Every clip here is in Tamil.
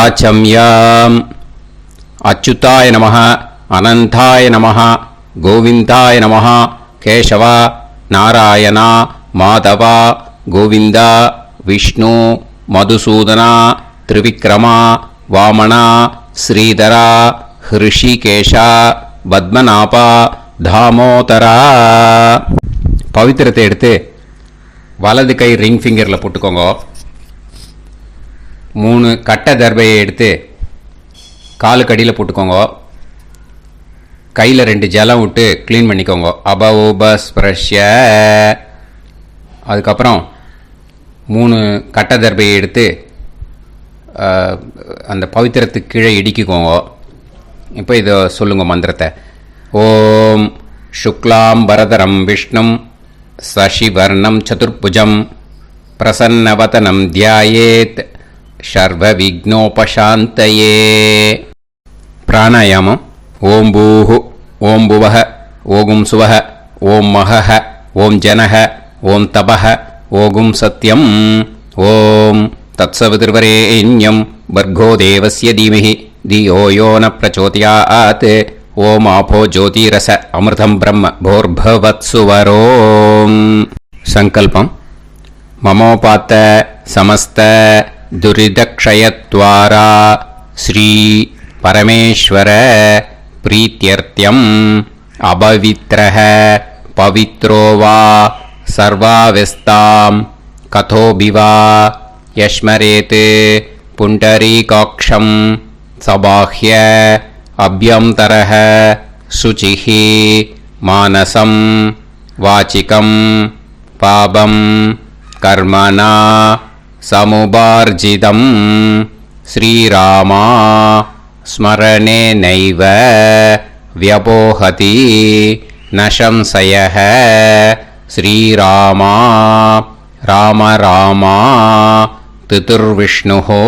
ஆச்சம்யாம். அச்சுதாய நமः, அனந்தாய நமः, கோவிந்தாய நமः, கேசவா, நாராயணா, மாதவா, கோவிந்தா, விஷ்ணு, மதுசூதனா, திரிவிக்ரமா, வாமனா, ஸ்ரீதரா, ஹிருஷிகேஷா, பத்மநாபா, தாமோதரா. பவித்திரத்தை எடுத்து வலது கை ரிங் ஃபிங்கரில் போட்டுக்கோங்க. 3 கட்டை தர்பையை எடுத்து காலுக்கடியில் போட்டுக்கோங்க. கையில் 2 ஜலம் விட்டு க்ளீன் பண்ணிக்கோங்க. அபஓபஸ்பிரஷ்ய. அதுக்கப்புறம் 3 கட்டை தர்பையை எடுத்து அந்த பவித்திரத்துக்கு கீழே இடிக்கிக்கோங்க. இப்போ இதை சொல்லுங்க மந்திரத்தை. ஓம் சுக்லாம் வரதரம் விஷ்ணும் சசிவர்ணம் சதுர்புஜம் பிரசன்னவதனம் தியாயேத் சர்வ விக்னோபசாந்தயே. பிராணாயாமம். ஓம் பூஹு, ஓம் புவஹ, ஓகும் சுவஹ, ஓம் மஹஹ, ஓம் ஜனஹ, ஓம் தபஹ, ஓகும் சத்யம். ஓம் தத்சவிதுர்வரேண்யம் பர்கோ தேவஸ்ய தீமஹி தியோ யோ ந பிரச்சோதயாத். ஓம் ஆபோ ஜோதிரச அமிர்தம் பிரம்ம போர்பவத்சுவரோம். சங்கல்பம். மமோபாத்த சமஸ்த துரிதக்ஷயத்வாரா ஸ்ரீ பரமேஸ்வர பிரீத்யர்த்தியம் அபவித்ரஹ பவித்ரோ வா சர்வாவஸ்தாம் கதோபிவா யஸ்மரேத் புண்டரீகாக்ஷம் சபாஹ்ய அப்யந்தரஹ சுசிஹி மானசம் வாசிகம் பாபம் கர்மணா சமுபார்ஜிதம் ஸ்ரீராமா ஸ்மரணேனைவ வ்யபோஹதி நசம்சயஹ. ஸ்ரீராமா ராம ராமா திதிர்விஷ்ணுஹோ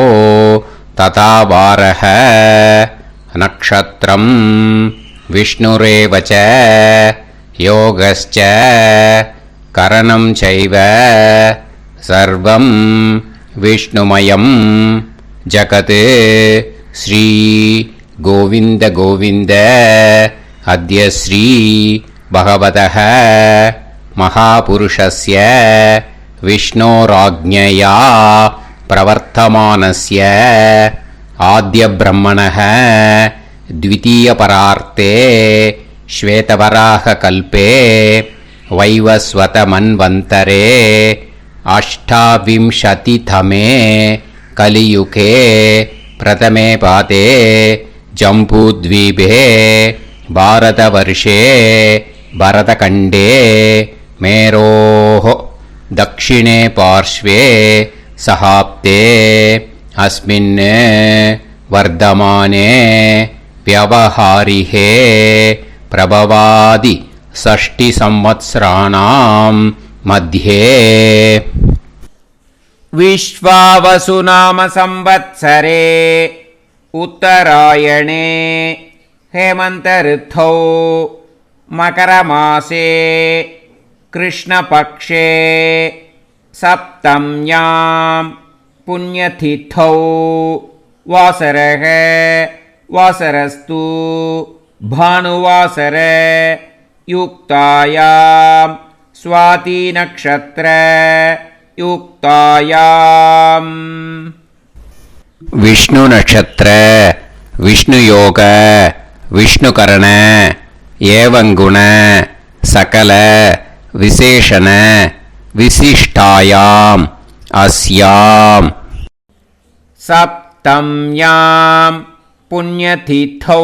ததா வாரஹ. நக்ஷத்ரம் விஷ்ணுரேவச யோகஸ்ச கரணம் சைவ சர்வம் விஷ்ணுமயம் ஜகத். ஸ்ரீ கோவிந்த கோவிந்த அத்ய ஸ்ரீ பகவதः மகாபுருஷஸ்ய விஷ்ணோராஜ்ஞயா பிரவர்த்தமானஸ்ய ஆத்ய பிரம்மணः த்விதீயபரார்த்தே ஸ்வேதவராக கல்பே வைவஸ்வத மன்வந்தரே அஷ்டாவிம்சதிதமே கலியுகே பிரதமே பாதே ஜம்பூத்வீபே பாரதவர்ஷே பரதகண்டே மேரோः தக்ஷிணே பார்ஷ்வே சஹாப்தே அஸ்மின் வர்தமானே व्यवहारिहे प्रभवादि षष्टि संवत्सराणां मध्ये. विश्वावसु नाम संवत्सरे उत्तरायणे हेमन्त ऋतौ मकरमासे कृष्णपक्षे सप्तम्यां पुण्यतिथौ वासरः वासरस्तु भानुवासर युक्तायां स्वाति नक्षत्र युक्तायां. विष्णु नक्षत्र विष्णु योग विष्णुकरण एवं गुण सकल विशेषण विशिष्टायां अस्यां. सप्तम्यां புண்ணியதீர்த்தௌ.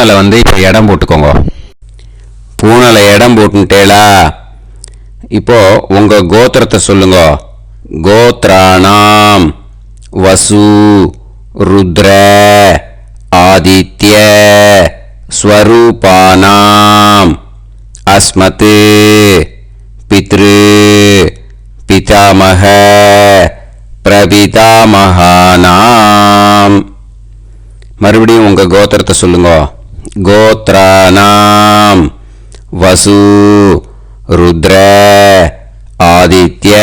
பூனலை இப்போ இடம் போட்டுக்கோங்க. பூனலை இடம் போட்டுட்டேளா? இப்போ உங்க கோத்திரத்தை சொல்லுங்க. கோத்ராணாம் வசு ருத்ர ஆதித்ய ஸ்வரூபானாம் அஸ்மத் பித்ரு பிதாமக பிரபிதாமகானாம். மறுபடியும் உங்க கோத்திரத்தை சொல்லுங்க. கோத்ரானாம் வசு ருத்ர ஆதித்ய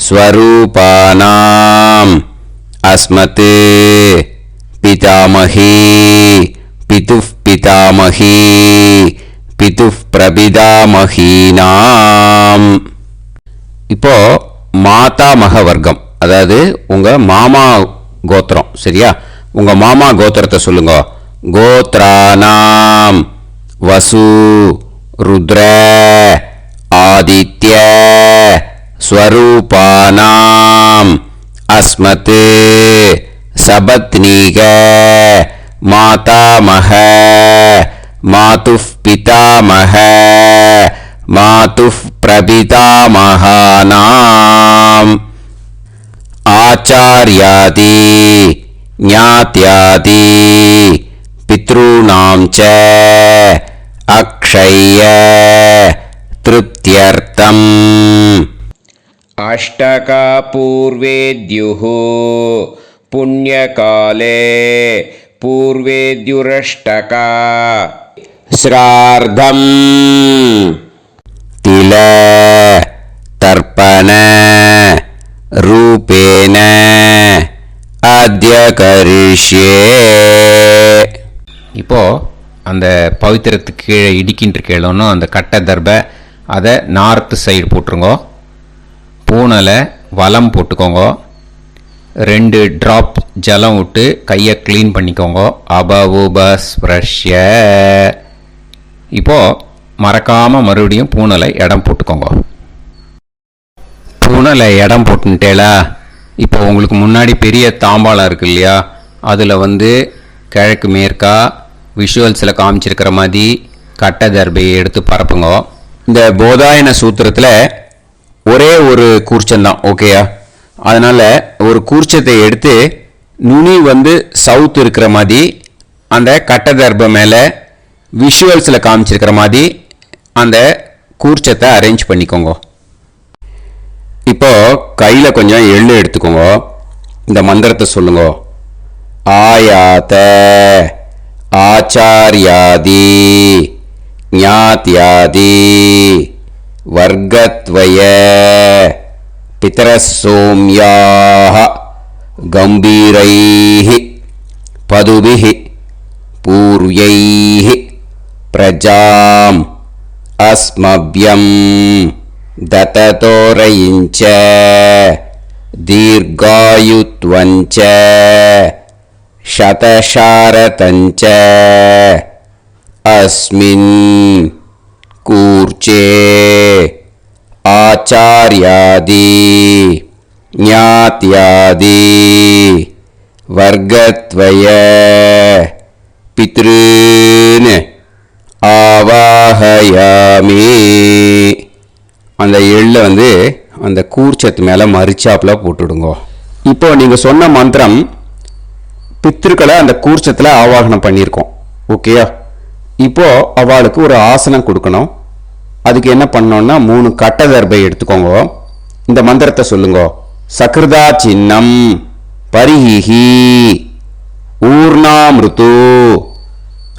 ஸ்வரூபானாம் அஸ்மத் பிதாமகி பிதுஃப் பிதாமகி பிதுஃப் பிரபிதாமகீனாம். இப்போ மாதாமக வர்க்கம், அதாவது உங்க மாமா கோத்திரம். சரியா? உங்க மாமா கோத்திரத்தை சொல்லுங்க. கோத்ரானாம் வசு ருத்ர ஆதித்ய ஸ்வரூபானாம் அஸ்மத் சபத்னீக மாதாமக மாதுஃப் பிதாமக மாதுஃப் பிரபிதாமகானாம் ஆச்சார்யாதி ஞாத்யாதி பித்ருணாம் ச அக்ஷய திருப்தியர்த்தம். अष्टका पूर्वेद्युः पुण्यकाले पूर्वेद्युरष्टका श्रार्धम् तिल तर्पण रूपेण अद्य करिष्ये. இப்போ அந்த பவித்திரத்துக்கு கீழே இடிக்கின்ற கீழே அந்த கட்டை தர்பை அதை நார்த்து சைடு போட்டுருங்க. பூனலை வலம் போட்டுக்கோங்க. 2 ட்ராப் ஜலம் விட்டு கையை க்ளீன் பண்ணிக்கோங்க. அபவுபஸ்ப்ரஷ்ய. இப்போது மறக்காமல் மறுபடியும் பூனலை இடம் போட்டுக்கோங்க. பூனலை இடம் போட்டுட்டேலா? இப்போ உங்களுக்கு முன்னாடி பெரிய தாம்பாளம் இருக்கு இல்லையா, அதில் கிழக்கு மேற்கா விஷுவல்ஸில் காமிச்சிருக்கிற மாதிரி கட்டை தர்பையை எடுத்து பரப்புங்க. இந்த போதாயன சூத்திரத்தில் ஒரே ஒரு கூர்ச்சந்தான், ஓகேயா? அதனால் ஒரு கூர்ச்சத்தை எடுத்து நுனி சவுத் இருக்கிற மாதிரி அந்த கட்டை தர்பை மேலே விஷுவல்ஸில் காமிச்சிருக்கிற மாதிரி அந்த கூர்ச்சத்தை அரேஞ்ச் பண்ணிக்கோங்க. இப்போ கையில் கொஞ்சம் எள்ளு எடுத்துக்கோங்க. இந்த மந்திரத்தை சொல்லுங்க. ஆயாத ஆச்சார்யாதி ஞாத்யாதி வர்க்கத்வய பிதரசோம்யாஹ கம்பீரைஹி பதுபிஹி பூர்வைஹி பிரஜாம் அஸ்மவ்யம் தததோரயிஞ்ச தீர்காயுத்வஞ்ச சதசாரதஞ்ச அஸ்மின் கூர்ச்சே ஆச்சார்யாதி ஞாத்யாதி வர்க்கத்வய பித்ருன் ஆவாஹயாமி. அந்த எள்ளை அந்த கூர்ச்சத்து மேலே மரிச்சாப்பில் போட்டுடுங்க. இப்போ நீங்கள் சொன்ன மந்திரம் பித்ருக்களை அந்த கூர்ச்சத்தில் ஆவாகனம் பண்ணியிருக்கோம், ஓகேயா? இப்போ அவளுக்கு ஒரு ஆசனம் கொடுக்கணும். அதுக்கு என்ன பண்ணோம்னா 3 கட்டை தர்பை எடுத்துக்கோங்க. இந்த மந்திரத்தை சொல்லுங்க. சக்ருதா சின்னம் பரிஹி ஊர்ணாமிருத்து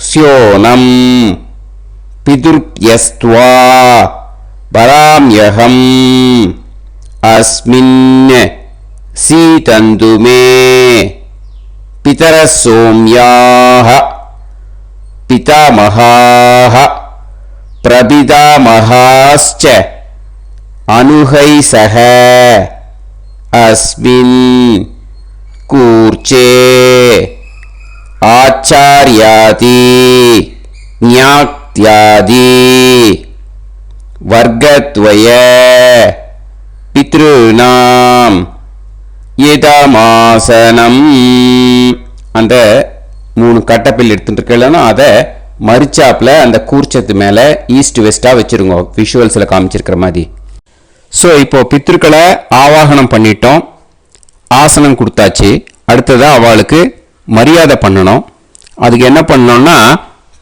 ஸ்யோனம் பிதுர்யஸ்த்வா பராம்யகம் அஸ்மின் சீதந்து மே பிதரசோம்யாஹ பிதாமகாஹ பிரபிதாமகாஸ்ச அனுஹைசஹ அஸ்மின் கூர்ச்சே ஆச்சார்யாதி ஞாத்யாதி வர்க்கத்வய பித்ருநாம் இதமாசனம். அந்த 3 கட்டப்பில் எடுத்துட்டு இருக்கலன்னா அதை மரிச்சாப்பில் அந்த கூர்ச்சத்து மேலே ஈஸ்ட் வெஸ்ட்டாக வச்சுருங்க, விஷுவல்ஸில் காமிச்சிருக்கிற மாதிரி. ஸோ இப்போது பித்ருக்களை ஆவாகனம் பண்ணிட்டோம், ஆசனம் கொடுத்தாச்சு. அடுத்ததாக அவளுக்கு மரியாதை பண்ணணும். அதுக்கு என்ன பண்ணணும்னா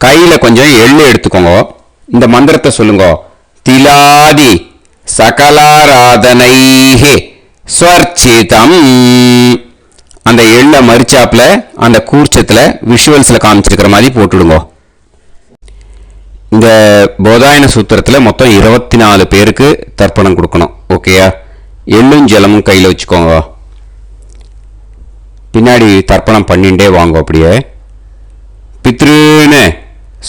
கையில் கொஞ்சம் எள்ளு எடுத்துக்கோங்க. இந்த மந்திரத்தை சொல்லுங்க. திலாதி சகலாராதனைஹி ஸ்வர்ச்சிதம். அந்த எள்ளை மரிச்சாப்பில் அந்த கூர்ச்சத்தில் விஷுவல்ஸில் காமிச்சிருக்கிற மாதிரி போட்டுடுங்க. இந்த போதாயன சூத்திரத்தில் மொத்தம் 24 பேருக்கு தர்ப்பணம் கொடுக்கணும், ஓகேயா? எள்ளும் ஜலமும் கையில் வச்சுக்கோங்க. பின்னாடி தர்ப்பணம் பண்ணிண்டே வாங்க. அப்படியே பித்ருன்னு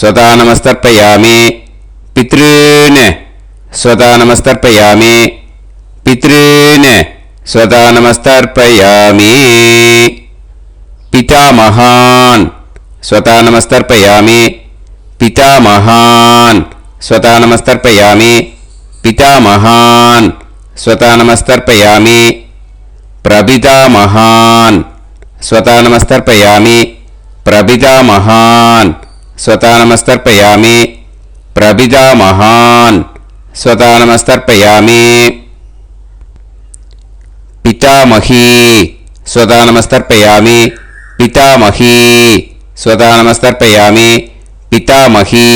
ஸ்வதா நமஸ்தர்ப்பயாமி, பித்ருன்னு ஸ்வதா நமஸ்தர்ப்பயாமி, பித்ருன்னு ஸ்வதா நமஸ்தர்ப்பயாமி. பிதாமகான் ஸ்வதா நமஸ்தர்ப்பயாமி, பிதாமகான் ஸ்வதா நமஸ்தர்ப்பயாமி, பிதாமகான் ஸ்வதா நமஸ்தர்ப்பயாமி. பிரபிதாமகான் ஸ்வதா நமஸ்தர்ப்பயாமி, பிரபிதாமகான் ஸ்வதா நமஸ்தர்ப்பயாமி, பிரபிதாமகான் ஸ்வதா நமஸ்தர்ப்பயாமி. பிதாமகி ஸ்வதா நமஸ்தர்ப்பயாமி, பிதாமகி ஸ்வதா நமஸ்தர்ப்பயாமி, பிதாமகி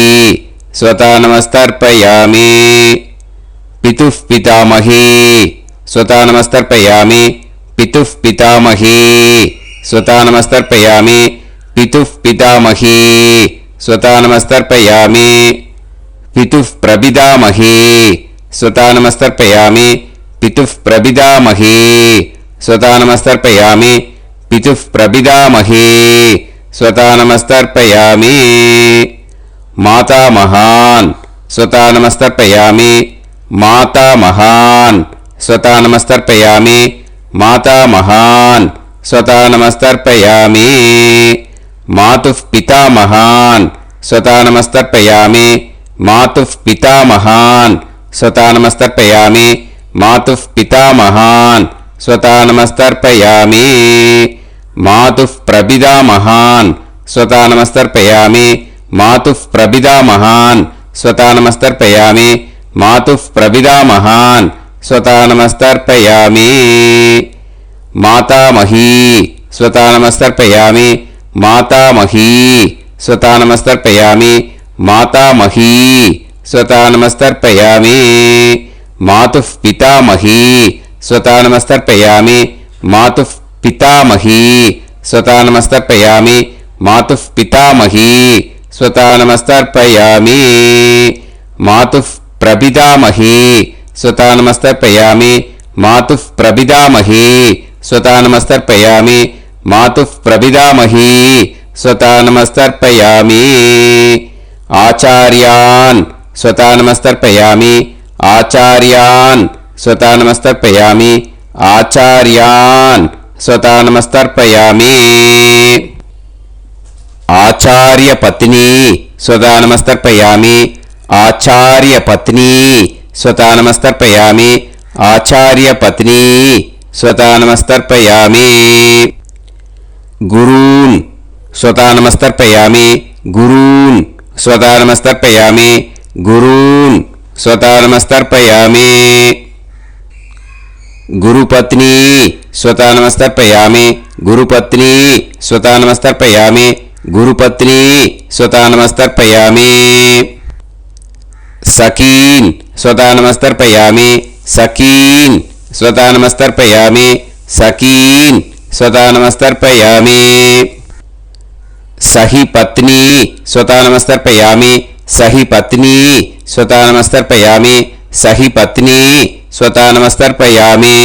ஸ்வதா நமஸ்தர்ப்பயாமி. பிதுः பிதாமகி ஸ்வதா நமஸ்தர்ப்பயாமி, பிதுः பிதாமகி ஸ்வதா நமஸ்தர்ப்பயாமி, பிதுः பிதாமகி ஸ்வதா நமஸ்தர்ப்பயாமி. பிதுः பிரபிதாமகி ஸ்வதா நமஸ்தர்ப்பயாமி, பிதுः பிரபிதாமகி ஸ்வதா நமஸ்தர்ப்பயாமி, பிதுः பிரபிதாமகி ஸ்வதா நமஸ்தர்ப்பயாமி. மாதாமகான் ஸ்வதா நமஸ்தர்ப்பயாமி, மாதாமகான் ஸ்வதா நமஸ்தர்ப்பயாமி, மாதாமகான் ஸ்வதா நமஸ்தர்ப்பயாமி. மாதுः பிதாமகான் ஸ்வதா நமஸ்தர்ப்பயாமி, மாதுः பிதாமகான் ஸ்வதா நமஸ்தர்ப்பயாமி, மாதுः பிதாமகான் ஸ்வதா நமஸ்தர்ப்பயாமி. மாதுः பிரபிதாமகான் ஸ்வதா நமஸ்தர்ப்பயாமி, மாதுः பிரபிதாமகான் ஸ்வதா நமஸ்தர்ப்பயாமி, மாதுः பிரபிதாமகான் ஸ்வதா நமஸ்தர்ப்பயாமி. மாதாமகி ஸ்வதா நமஸ்தர்ப்பயாமி, மாதாமகி ஸ்வதா நமஸ்தர்ப்பயாமி, மாதாமகி ஸ்வதா நமஸ்தர்ப்பயாமி. மாதுः பிதாமகி ஸ்வதா நமஸ்தர்ப்பயாமி, மாதுः பிதாமகி ஸ்வதா நமஸ்தர்ப்பயாமி, மாதுः பிதாமகி ஸ்வதா நமஸ்தர்ப்பயாமி. மாதுः பிரபிதாமகி ஸ்வதா நமஸ்தர்ப்பயாமி, மாதுः பிரபிதாமகி ஸ்வதா நமஸ்தர்ப்பயாமி, மாதுः பிரபிதாமகி ஸ்வதா நமஸ்தர்ப்பயாமி. ஆச்சார்யான் ஸ்வதா நமஸ்தர்ப்பயாமி, ஆச்சார்யான் ஸ்வதா நமஸ்தர்ப்பயாமி, ஆச்சார்யான் ஸ்வதா நமஸ்தர்ப்பயாமி. ஆச்சார்ய பத்னி ஸ்வதா நமஸ்தர்ப்பயாமி, ஆச்சார்ய பத்னி ஸ்வதா நமஸ்தர்ப்பயாமி, ஆச்சார்ய பத்னி ஸ்வதா நமஸ்தர்ப்பயாமி. குரூன் ஸ்வதா நமஸ்தர்ப்பயாமி, குரூன் ஸ்வதா நமஸ்தர்ப்பயாமி, குரூன் ஸ்வதா நமஸ்தர்ப்பயாమి. గురుపత్ని స్వతా నమస్తర్పయామి, గురుపత్ని స్వతా నమస్తర్పయామి, గురుపత్ని స్వతా నమస్తర్పయామి. సఖీన్ స్వతా నమస్తర్పయామి, సఖీన్ స్వతా నమస్తర్పయామి, సఖీన్ స్వతా నమస్తర్పయామి. సహి పత్ని స్వతా నమస్తర్పయామి, సహి పత్ని స్వతా నమస్తర్పయామి, సహి పత్ని స్వతా నమస్తర్పయామి.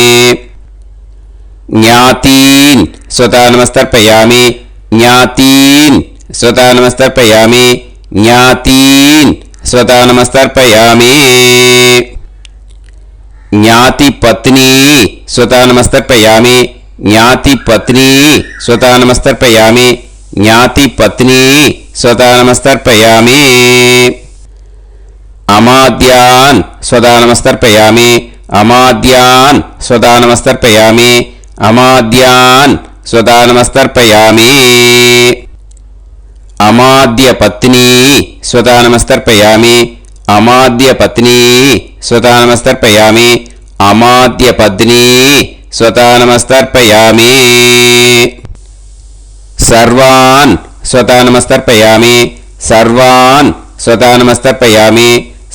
జ్ఞాతీన్ స్వతా నమస్తర్పయామి, జ్ఞాతీన్ స్వతా నమస్తర్పయామి, జ్ఞాతీన్ స్వతా నమస్తర్పయామి. జ్ఞాతి పత్ని స్వతా నమస్తర్పయామి, జ్ఞాతి పత్ని స్వతా నమస్తర్పయామి, జ్ఞాతి పత్ని స్వతా నమస్తర్పయామి. అమాద్యాన్ స్వతా నమస్తర్పయామి, అమాద్యాన్ స్వతా నమస్తర్పయామి, అమాద్యాన్ స్వతా నమస్తర్పయామి. అమాద్య పత్ని స్వతా నమస్తర్పయామి, అమాద్య పత్ని స్వతా నమస్తర్పయామి, అమాద్య పత్ని స్వతా నమస్తర్పయామి. సర్వాన్ స్వతా నమస్తర్పయామి, సర్వాన్ స్వతా నమస్తర్పయామి,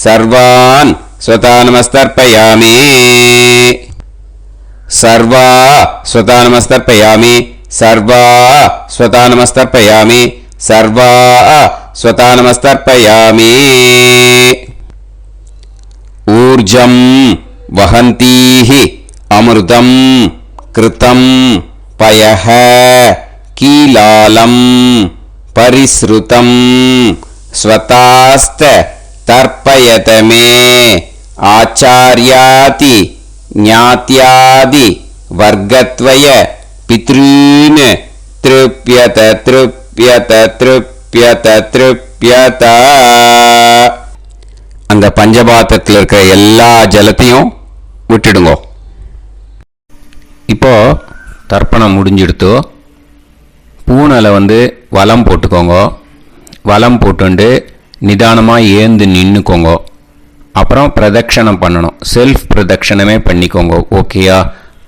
సర్వాన్ స్వతా నమస్తర్పయామి. సర్వా స్వతా నమస్తర్పయామి, సర్వా స్వతా నమస్తర్పయామి, సర్వా స్వతా నమస్తర్పయామి. ఊర్జం వహంతీః అమృతం కృతం பயஹ கீலாலம் பரிஸ்ருதம் ஸ்வதாஸ்த தர்ப்பயதமே ஆச்சார்யாதி ஞாத்யாதி வர்க்கத்வய பித்ரீன் த்ருப்யத த்ருப்யத த்ருப்யத த்ருப்யத. அந்த பஞ்சபாத்திரத்தில் இருக்கிற எல்லா ஜலத்தையும் விட்டுடுங்கோ. இப்போ தர்ப்பணம் முடிஞ்சிடுத்து. பூனலை வலம் போட்டுக்கோங்க. வலம் போட்டுண்டு நிதானமாக ஏந்து நின்றுக்கோங்க. அப்புறம் பிரதட்சணம் பண்ணணும். செல்ஃப் பிரதட்சணமே பண்ணிக்கோங்க. ஓகேயா?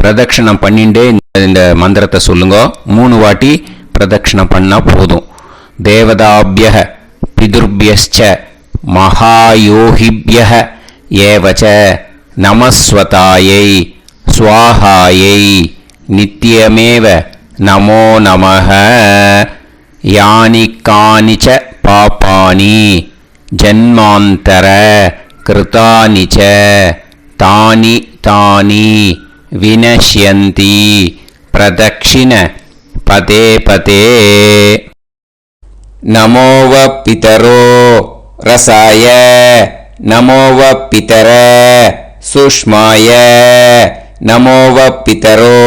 பிரதட்சணம் பண்ணிண்டே இந்த மந்திரத்தை சொல்லுங்க. 3 வாட்டி பிரதட்சணம் பண்ணால் போதும். தேவதாபிய பிதுர்பியச்ச மகாயோகிபிய ஏவச்ச நமஸ்வதாயை ஸ்வாஹாயை நித்யமேவ நமோ நமஹ. யானி கானிச்ச பாபானி ஜன்மாந்தர கிருதானி ச தானி தானி வினஷ்யந்தி பிரதக்ஷிண பதே பதே. நமோவ பிதரோ ரசாய நமோவ பிதர சுஷ்மாய நமோவ பிதரோ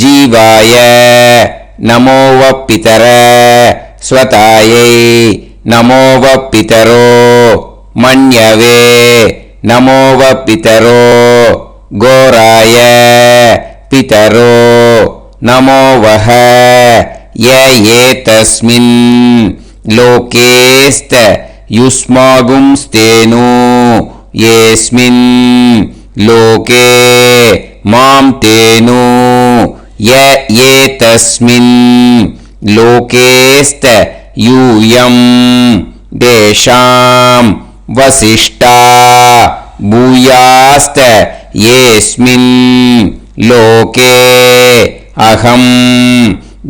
ஜீவாய நமோவ பிதர ஸ்வதாயை நமோவ பிதரோ மன்யவே நமோவ பிதரோ கோராய பிதரோ நமோவஹ ய ஏதஸ்மின் லோகேஸ்த யுஸ்மாகும்ஸ்தேனு ஏஸ்மின் லோகே மாம் தேனு ய ஏதஸ்மின் லோகேஸ்த யூயம் தேஷாம் வசிஷ்டா பூயாஸ்த ஏஸ்மின் லோகே அகம்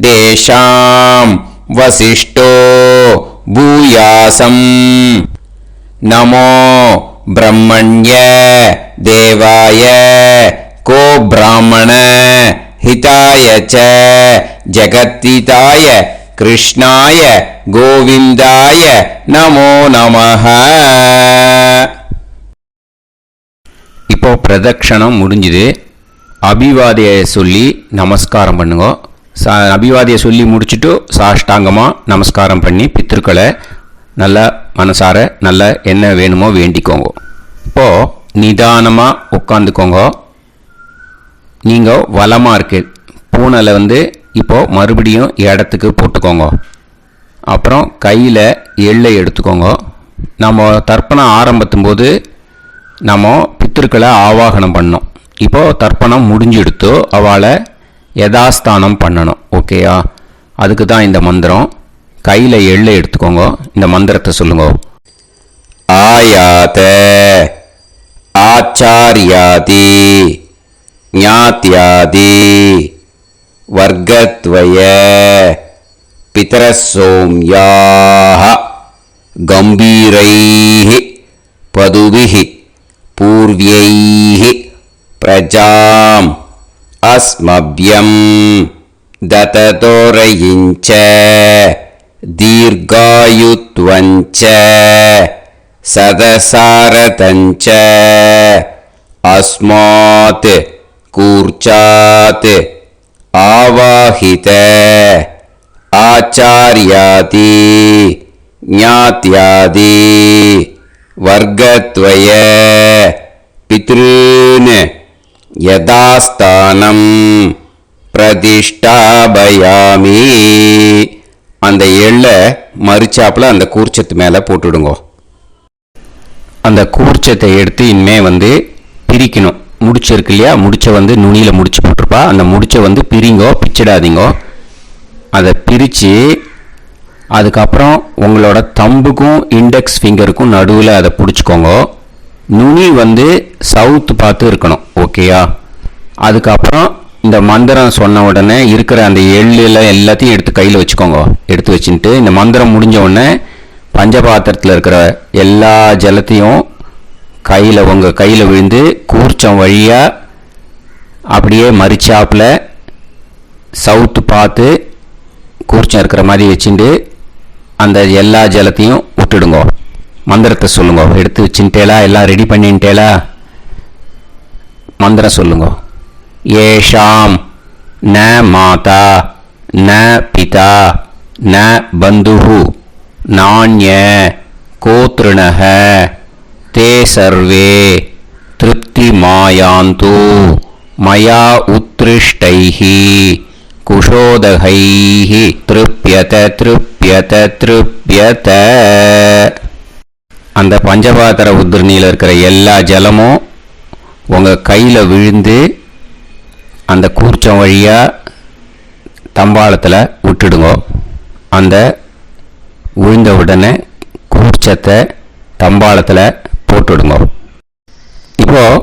தேஷாம் வசிஷ்டோ பூயாசம். நமோ பிரம்மண்ய தேவாய கோ பிராமண ஹிதாய ச ஜகத்ஹிதாய கிருஷ்ணாய கோவிந்தாய நமோ நமஹ. இப்போ பிரதட்சணம் முடிஞ்சுது. அபிவாதியை சொல்லி நமஸ்காரம் பண்ணுங்க. அபிவாதியை சொல்லி முடிச்சுட்டு சாஷ்டாங்கமாக நமஸ்காரம் பண்ணி பித்ருக்களை நல்லா மனசார நல்லா என்ன வேணுமோ வேண்டிக்கோங்க. இப்போது நிதானமாக உட்காந்துக்கோங்க. நீங்கள் வலமாக இருக்கு பூனலை இப்போது மறுபடியும் இடத்துக்கு போட்டுக்கோங்க. அப்புறம் கையில் எள்ளை எடுத்துக்கோங்க. நம்ம தர்ப்பணம் ஆரம்பிக்கும் போது நம்ம பித்ருக்களை ஆவாகனம் பண்ணோம். இப்போது தர்ப்பணம் முடிஞ்செடுத்து அவளை யதாஸ்தானம் பண்ணணும். ஓகேயா? அதுக்கு தான் இந்த மந்திரம். கையில் எள்ளை எடுத்துக்கோங்க. இந்த மந்திரத்தை சொல்லுங்க. ஆயாத ஆச்சாரியாதி ஞாத்யாதி வர்க்கத்வய பிதரசோம்யாஹ கம்பீரைஹ பதுபிஹ பூர்வ்யைஹ பிரஜாம் அஸ்மப்யம் தததோரயிஞ்ச தீர்காயுத்வஞ்ச சதசாரதஞ்ச அஸ்மாத் கூர்ச்சாத் ஆவாஹித ஆச்சார்யாதி ஞாத்யாதி வர்க்கத்வய பித்ருன் யதாஸ்தானம் பிரதிஷ்டாபயாமி. அந்த எள்ளை மறிச்சாப்பில் அந்த கூர்ச்சத்து மேலே போட்டுடுங்க. அந்த கூர்ச்சத்தை எடுத்து இனிமே பிரிக்கணும். முடிச்சிருக்கு இல்லையா? முடிச்சை நுனியில் முடிச்சு போட்டிருப்பா. அந்த முடிச்சை பிரிங்கோ, பிச்சிடாதீங்கோ. அதை பிரித்து அதுக்கப்புறம் உங்களோட தம்புக்கும் இண்டெக்ஸ் ஃபிங்கருக்கும் நடுவில் அதை பிடிச்சிக்கோங்க. நுனி சவுத்து பார்த்து இருக்கணும். ஓகேயா? அதுக்கப்புறம் இந்த மந்திரம் சொன்ன உடனே இருக்கிற அந்த எள்ளில் எல்லாத்தையும் எடுத்து கையில் வச்சுக்கோங்க. எடுத்து வச்சுட்டு இந்த மந்திரம் முடிஞ்ச உடனே பஞ்சபாத்திரத்தில் இருக்கிற எல்லா ஜலத்தையும் உங்கள் கையில் விழுந்து கூர்ச்சம் வழியாக அப்படியே மறிச்சாப்பில் சவுத்து பார்த்து கூர்ச்சம் இருக்கிற மாதிரி வச்சுட்டு அந்த எல்லா ஜலத்தையும் விட்டுடுங்க. மந்திரத்தை சொல்லுங்க. எடுத்து வச்சுட்டேலா, எல்லாம் ரெடி பண்ணிட்டேலா? மந்திரம் சொல்லுங்க. ஏஷாம் ந மாதா ந பிதா ந பந்துஹு நாண்ய கோத்ருணஹ தே சர்வே திருப்தி மாயாந்து மயா உத்ருஷ்டைஹி குஷோதகைஹி திருப்யத திருப்யத திருப்யத. அந்த பஞ்சபாத்திர உத்ரணியில் இருக்கிற எல்லா ஜலமும் உங்கள் கையில் விழுந்து அந்த கூர்ச்சம் வழியாக தம்பாளத்தில் விட்டுடுங்க. அந்த விழுந்த உடனே கூர்ச்சத்தை தம்பாளத்தில் போட்டுடுங்க. இப்போது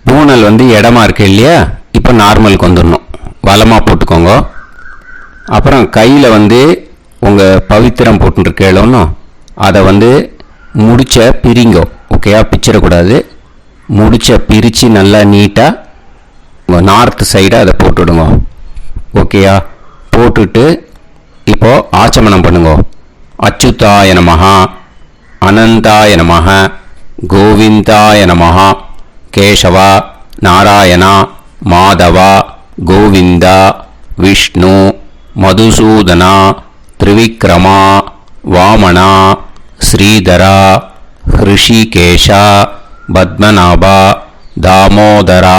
பூனல் இடமா இருக்கு இல்லையா, இப்போ நார்மலுக்கு வந்துடணும். வலமாக போட்டுக்கோங்க. அப்புறம் கையில் உங்கள் பவித்திரம் போட்டுருக்கேளோன்னு அதை முடிச்ச பிரிங்கோ. ஓகேயா? பிச்சிடக்கூடாது. முடிச்ச பிரித்து நல்லா நீட்டாக உங்கள் நார்த்து சைடை அதை போட்டுவிடுங்க. ஓகேயா? போட்டுட்டு இப்போது ஆச்சமனம் பண்ணுங்க. அச்சுதாய நமஹ, அனந்தாய நமஹ, கோவிந்தாய நமஹ, கேசவா நாராயணா மாதவா கோவிந்தா விஷ்ணு மதுசூதனா திரிவிக்ரமா வாமனா ஸ்ரீதரா ஹிருஷிகேஷா பத்மநாபா தாமோதரா.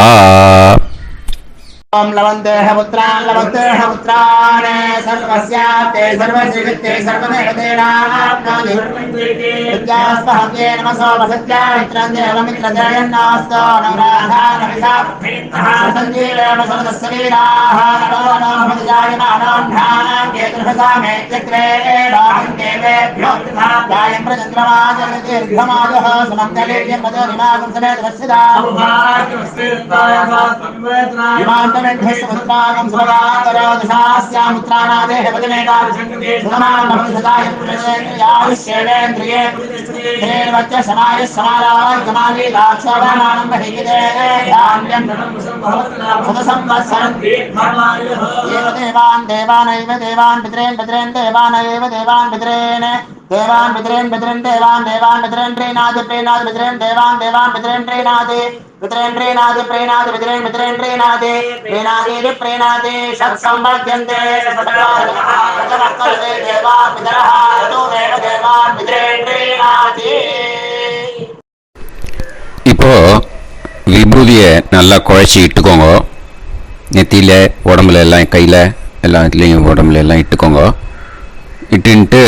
ओम लवन्तेह पुत्रान् सर्वस्याप्ते सर्वसिद्धिते सर्वदेवतेनाप्नोति विद्यास्महव्ये नमसो वसत्यामित्रं देवमित्रजयन्नास्तो नवराधानविषाभेत्तः सञ्जीवेम सर्वस्वीराः नमो भजायमानान्धानां केतुर्भसामेत्यग्रे राहं देवेभ्यो गायं प्रचन्द्रमाजगदीर्घमाजः समङ्गलेयं मदोनिमागं समेत वत्सदा विमानमेध्यस्वत्रागं सुभगान्तरादशास्यामुत्रानादेह पदमेकादशङ्कृते सुमानभविषदाय पुरुषेन्द्रियायुष्येवेन्द्रिये हेर्वच्च समायः समाराय कमाली दाक्षाभामानं बहिगिदे धान्यं सुदसंवत्सरं एव देवान् देवान् पितरेन् देवानैव देवान् पितरेन् देवान् पितरेन् देवान् पितरेन् प्रीणाति पितरेन् देवान् पितरेन् प्रीणाति पितरेन् प्रीणाति षट्संवर्ध्यन्ते देवा पितरः ऋतुमेव देवान् पितरेन् प्रीणाति. இப்போ விபூதியை நல்லா குழச்சி இட்டுக்கோங்க. நெத்தியில், உடம்புல எல்லாம், கையில் எல்லாம் இதுலேயும் உடம்புல எல்லாம் இட்டுக்கோங்க. இட்டுன்ட்டு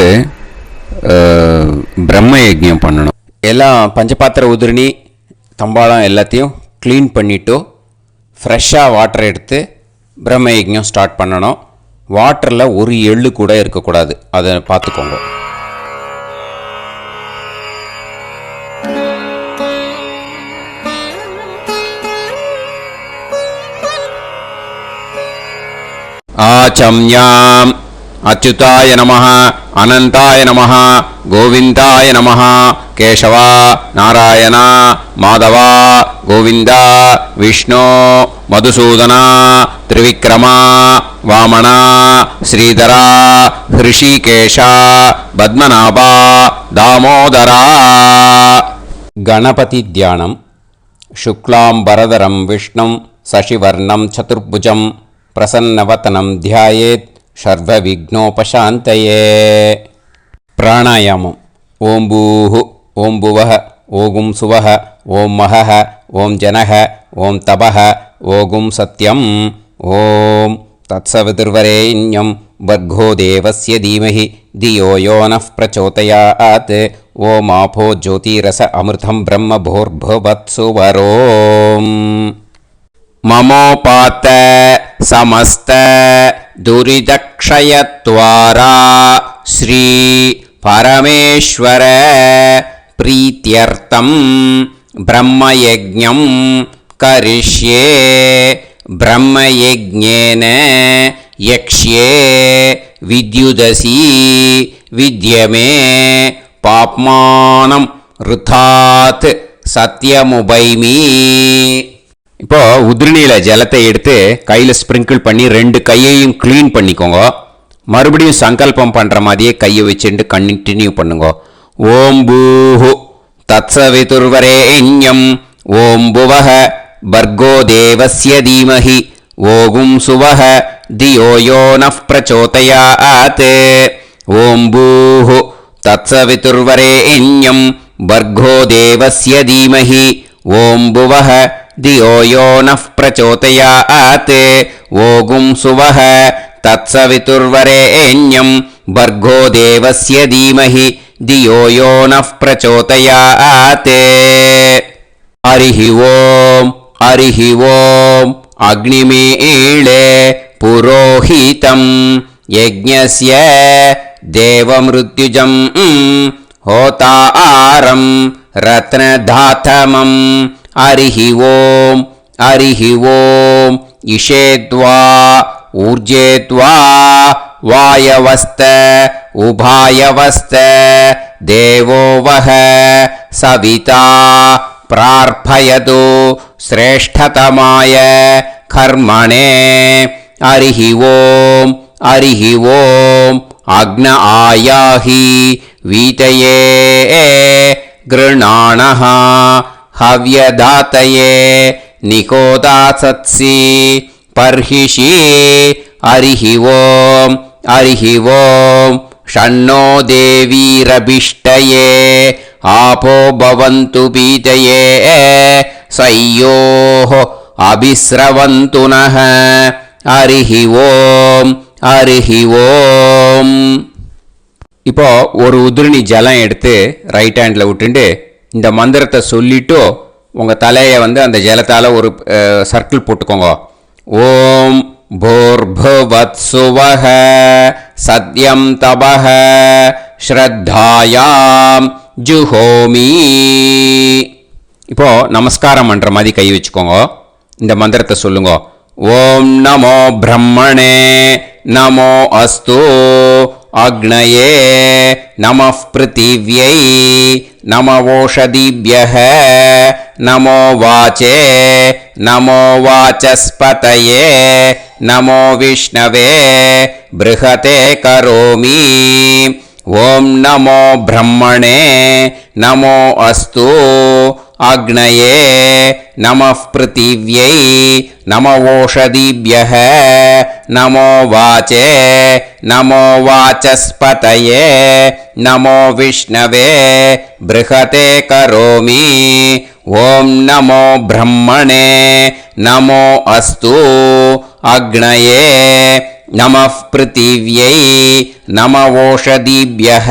பிரம்ம யஜ்ஞம் பண்ணணும். எல்லாம் பஞ்சபாத்திர உதிரணி தம்பாளம் எல்லாத்தையும் க்ளீன் பண்ணிவிட்டு ஃப்ரெஷ்ஷாக வாட்டர் எடுத்து பிரம்ம யஜ்ஞம் ஸ்டார்ட் பண்ணணும். வாட்டரில் ஒரு எள்ளு கூட இருக்கக்கூடாது, அதை பார்த்துக்கோங்க. ஆச்சம்யாம் அச்சுதாய நமஹ, அனந்தாய நமஹ, கோவிந்தாய நமஹ, கேசவா நாராயணா மாதவா கோவிந்தா விஷ்ணு மதுசூதனா திரிவிக்ரமா வாமனா ஸ்ரீதரா ஹிருஷிகேஷா பத்மநாபா தாமோதரா. கணபதி தியானம். சுக்லாம்பரதரம் விஷ்ணும் சசிவர்ணம் சதுர்புஜம் பிரசன்னவதனம் தியாயேத் சர்வவிக்னோபசாந்தயே. பிராணாயாமம். ஓம் பூஹு ஓம் புவஹ ஓகும் சுவஹ ஓம் மஹஹ ஓம் ஜனஹ ஓம் தபஹ ஓகும் சத்யம். ஓம் தத்சவிதுர்வரேண்யம் வர்கோ தேவஸ்ய தீமஹி தியோ யோ நः பிரச்சோதயாத். ஓம் ஆபோ ஜோதிரஸ அமிர்தம் பிரம்ம भूर्भुवत्सुवरोम्. ममोपात समस्त दुरिदक्षयत्वारा श्री परमेश्वर प्रीत्यर्थं ब्रह्मयज्ञं करिष्ये. ब्रह्मयज्ञेन यक्ष्ये विद्युदसि विद्यमे पाप्मानं ऋथात् सत्यमुपैमि. இப்போ உதிரணியில் ஜலத்தை எடுத்து கையில் ஸ்ப்ரிங்கிள் பண்ணி 2 கையையும் க்ளீன் பண்ணிக்கோங்க. மறுபடியும் சங்கல்பம் பண்ணுற மாதிரியே கையை வச்சுட்டு கண்டினியூ பண்ணுங்க. ஓம் பூஹு தத்சவிதுர்வரேண்யம் ஓம் புவஹ பர்கோ தேவஸ்ய தீமஹி ஓகும் சுவஹ தியோ யோ நஃப் பிரச்சோதயாத். ஓம் பூஹு தத்சவிதுர்வரேண்யம் பர்கோ தேவஸ்ய தீமஹி ஓம் புவஹ தியோ யோ நஃப் பிரச்சோதயாத். ஓகும் சுவஹ தத்சவிதுர்வரேண்யம் பர்கோ தேவஸ்ய தீமஹி தியோ யோ நஃப் பிரச்சோதயாத். ஹரிஹி ஓம் ஹரிஹி ஓம் அக்னிமீளே புரோஹிதம் யஜ்ஞஸ்ய தேவமிருத்யுஜம் ஹோதாரம் ரத்னதாதமம். ஹரிஹி ஓம் ஹரிஹி ஓம் இஷேத்வா ஊர்ஜேத்வா வாயவஸ்த உபாயவஸ்த தேவோ வஹ சவிதா பிரார்ப்பயது ஸ்ரேஷ்டதமாய கர்மணே. ஹரிஹி ஓம் ஹரிஹி ஓம் அக்ன ஆயாஹி வீதயே கிருணாணஹ ஹவ்யதாத்தயே நிகோதாசத்சி பர்ஹிஷி. ஹரிஹி ஓம் ஹரிஹி ஓம் ஷண்ணோ தேவீரபிஷ்டயே ஆபோ பவந்து பீதயே சய்யோஹ அபிஸ்ரவந்து நஹ. ஹரிஹி ஓம் ஹரிஹி ஓம். இப்போ ஒரு உதிரணி ஜலம் எடுத்து ரைட் ஹேண்டில் விட்டுண்டு இந்த மந்திரத்தை சொல்லிட்டு உங்கள் தலையை அந்த ஜலத்தால் ஒரு சர்க்கிள் போட்டுக்கோங்க. ஓம் பூர்புவத் சுவஹ சத்யம் தபஹ ஸ்ரத்தாயாம் ஜுஹோமி. இப்போ நமஸ்காரம் பண்ணுற மாதிரி கை வச்சுக்கோங்க. இந்த மந்திரத்தை சொல்லுங்க. ஓம் நமோ பிரம்மணே நமோ அஸ்து அக்னயே நமः பிருத்திவ்யை நமவோஷதிभ्यः நமோ வாச்சே நமோ வாசஸ்பதயே நமோ விஷ்ணவே ப்ருஹதே கரோமி. ஓம் நமோ பிரம்மணே நமோ அஸ்து அக்னயே நமः பிருத்திவ்யை நமவோஷதிभ्यः நமோ வாச்சே நமோ வாசஸ்பதயே நமோ விஷ்ணவே ப்ருஹதே கரோமி. ஓம் நமோ பிரம்மணே நமோ அஸ்து அக்னயே நமः பிருத்திவ்யை நமவோஷதிभ्यः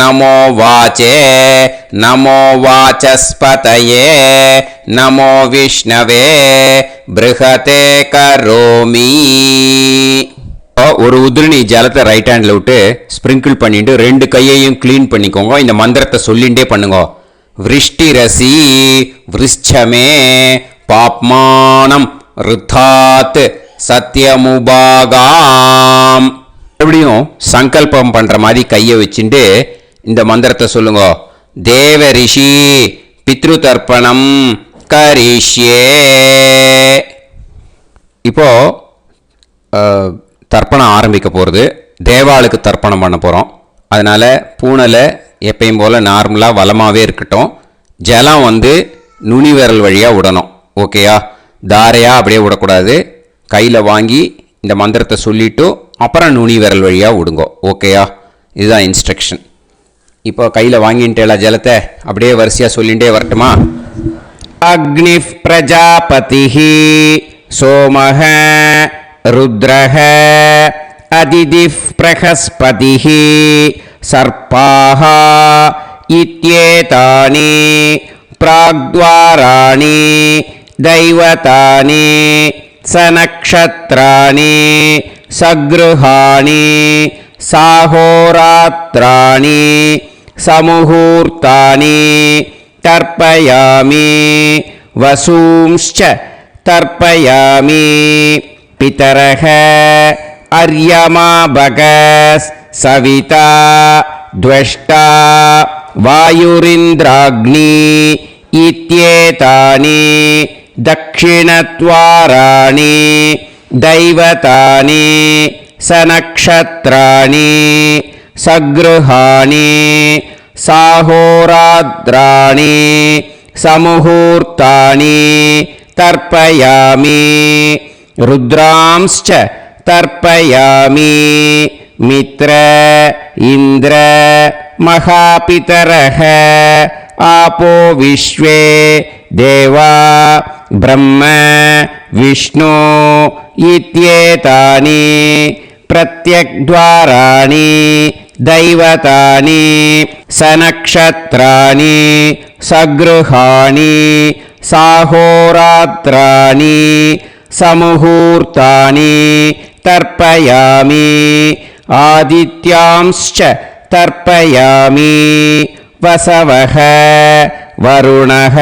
நமோ வாச்சே நமோ வாசஸ்பதயே நமோ விஷ்ணவே ப்ருஹதே கரோமி. ஒரு உதிரணி ஜலத்தை ரைட் ஹேண்டில் விட்டு ஸ்ப்ரிங்கிள் பண்ணிட்டு 2 கையையும் க்ளீன் பண்ணிக்கோங்க. இந்த மந்திரத்தை சொல்லிகிட்டே பண்ணுங்க. விருஷ்டிரசி விருஷ்சமே பாப்மானம் ருத்தாத் சத்யமுபாகாம். மறுபடியும் சங்கல்பம் பண்ணுற மாதிரி கையை வச்சுட்டு இந்த மந்திரத்தை சொல்லுங்க. தேவ ரிஷி பித்ரு தர்ப்பணம் கரிஷ்யே. இப்போ தர்ப்பணம் ஆரம்பிக்க போகிறது. தேவாளுக்கு தர்ப்பணம் பண்ண போகிறோம். அதனால் பூனலை எப்பயும் போல் நார்மலாக வளமாகவே இருக்கட்டும். ஜலம் நுனி விரல் வழியாக விடணும். ஓகேயா? தாரையாக அப்படியே விடக்கூடாது. கையில் வாங்கி இந்த மந்திரத்தை சொல்லிவிட்டு அப்புறம் நுனி விரல் வழியாக விடுங்க. ஓகேயா? இதுதான் இன்ஸ்ட்ரக்ஷன். இப்போ கையில் வாங்கிட்டேல ஜலத்தை அப்படியே வரிசையாக சொல்லிகிட்டே வரட்டுமா? அக்னி பிரஜாபதிஹி சோமஹ ருத்ரஹ அதிதிஃப் பிரகஸ்பதிஹி சர்ப்பாஹ இத்யேதானி பிராக்த்வாராணி தைவதானி சநக்ஷத்ராணி சக்ருஹாணி சாஹோராத்ராணி சமுஹூர்த்தானி தர்ப்பயாமி வசூம்ச்ச தர்ப்பயாமி பிதரஹ அர்யமா பகஸ் சவிதா த்வஷ்டா வாயுரிந்திராக்னி இத்யேதானி दक्षिणद्वाराणि दैवतानि सनक्षत्राणि सगृहाणि साहोरात्राणि समुहूर्तानि तर्पयामि रुद्रांश्च तर्पयामि मित्र इन्द्र महापितरः आपो विश्वे देवा ब्रह्म विष्णु इत्येतानि प्रत्यग्द्वाराणि दैवतानि सनक्षत्राणि सगृहाणि साहोरात्राणि समुहूर्तानि तर्पयामि आदित्यांश्च तर्पयामि वसवः वरुणः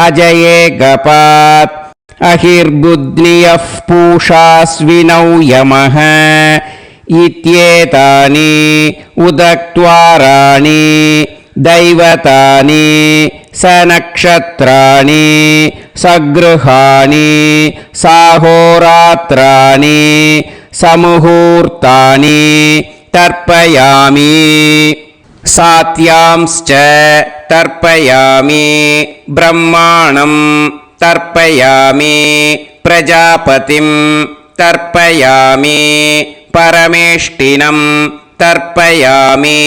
अजयेगपात् अहिर्बुध्नियः पूषास्विनौ यमः इत्येतानि उदक्त्वाराणि दैवतानि सनक्षत्राणि सगृहाणि साहोरात्राणि समुहूर्तानि तर्पयामि सात्यांश्च तर्पयामि ब्रह्माणं तर्पयामि प्रजापतिं तर्पयामि परमेष्टिनं तर्पयामि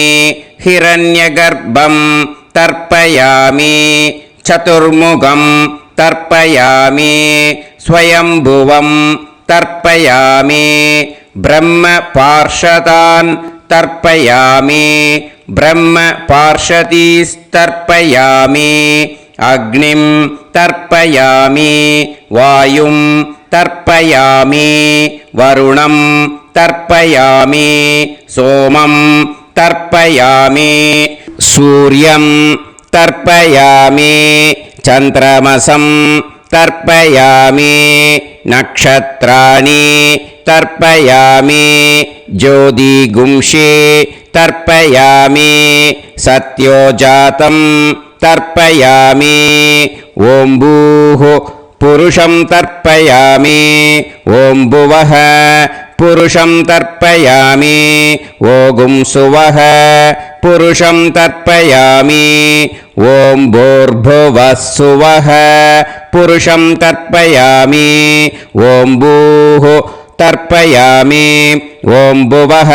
हिरण्यगर्भं तर्पयामि चतुर्मुखं तर्पयामि स्वयंभुवं तर्पयामि ब्रह्मपार्षदान् तर्पयामि ब्रह्मपार्षदीस्तर्पयामि अग्निं तर्पयामि वायुं तर्पयामि वरुणं तर्पयामि सोमं तर्पयामि सूर्यं तर्पयामि चन्द्रमसं तर्पयामि नक्षत्राणि तर्पयामि ज्योतिगुंषे तर्पयामि सत्योजातं तर्पयामि ॐ भूः पुरुषं तर्पयामि ॐ भुवः पुरुषं तर्पयामि ॐ सुवः पुरुषं तर्पयामि ॐ भूर्भुवः सुवः पुरुषं तर्पयामि ॐ भूः तर्पयामि ॐ भुवः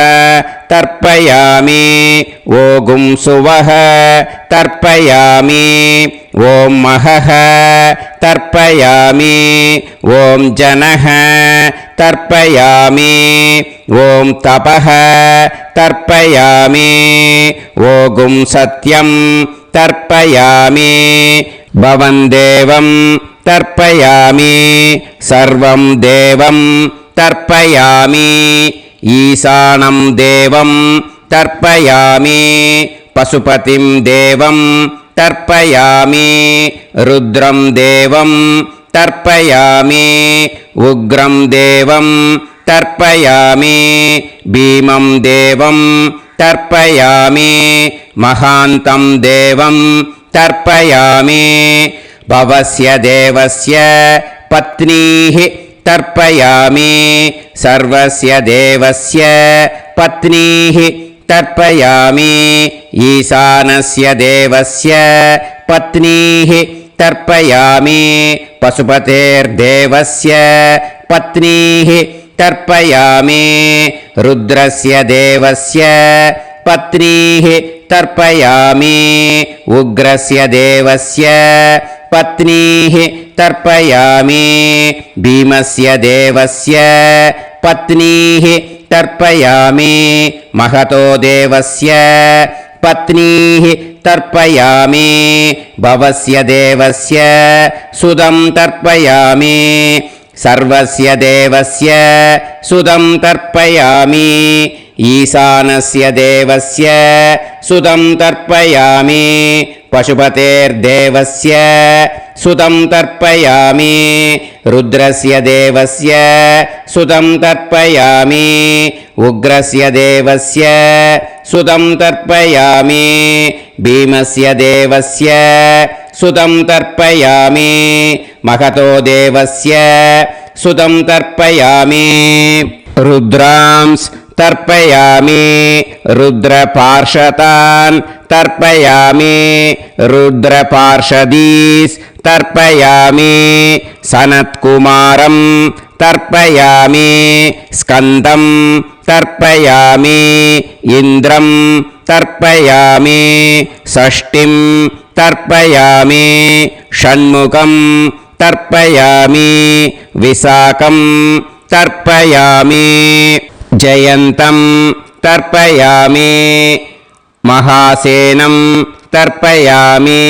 तर्पयामि ॐ सुवः तर्पयामि ॐ महः तर्पयामि ॐ जनः तर्पयामि ॐ तपः तर्पयामि ॐ सत्यं तर्पयामि भवं देवं तर्पयामि सर्वं देवं तर्पयामि ईशानं देवं तर्पयामि पशुपतिं देवं तर्पयामि रुद्रं देवं तर्पयामि उग्रं देवं तर्पयामि भीमं देवं तर्पयामि महान्तं देवं तर्पयामि भवस्य देवस्य पत्नीः तर्पयामि सर्वस्य देवस्य पत्नीः तर्पयामि ईशानस्य देवस्य पत्नीः तर्पयामि पशुपतेर्देवस्य पत्नीः तर्पयामि रुद्रस्य देवस्य पत्नीः तर्पयामि उग्रस्य देवस्य पत्नीः तर्पयामि भीमस्य देवस्य पत्नीः तर्पयामि महतो देवस्य पत्नीः तर्पयामि भवस्य देवस्य सुदं तर्पयामि सर्वस्य देवस्य सुदं तर्पयामि ईशानस्य देवस्य सुदं तर्पयामि पशुपतेर्देवस्य सुदं तर्पयामि रुद्रस्य देवस्य सुदं तर्पयामि उग्रस्य देवस्य सुदं तर्पयामि भीमस्य देवस्य सुदं तर्पयामि महतो देवस्य सुतं तर्पयामि रुद्रांस् तर्पयामि रुद्रपार्षदान् तर्पयामि रुद्रपार्षदीस् तर्पयामि सनत्कुमारं तर्पयामि स्कन्दं तर्पयामि इन्द्रं तर्पयामि षष्टिं तर्पयामि षण्मुखं तर्पयामि विशाखं तर्पयामि जयन्तं तर्पयामि महासेनं तर्पयामि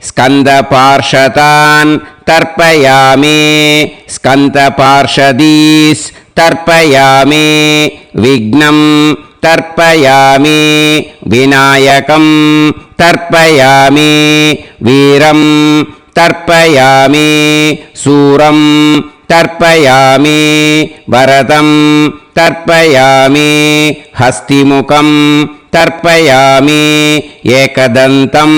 स्कन्दपार्षदान् तर्पयामि स्कन्दपार्षदीस् तर्पयामि विघ्नं तर्पयामि विनायकं तर्पयामि वीरं तर्पयामि सूरं तर्पयामि वरदं तर्पयामि हस्तिमुखं तर्पयामि एकदन्तं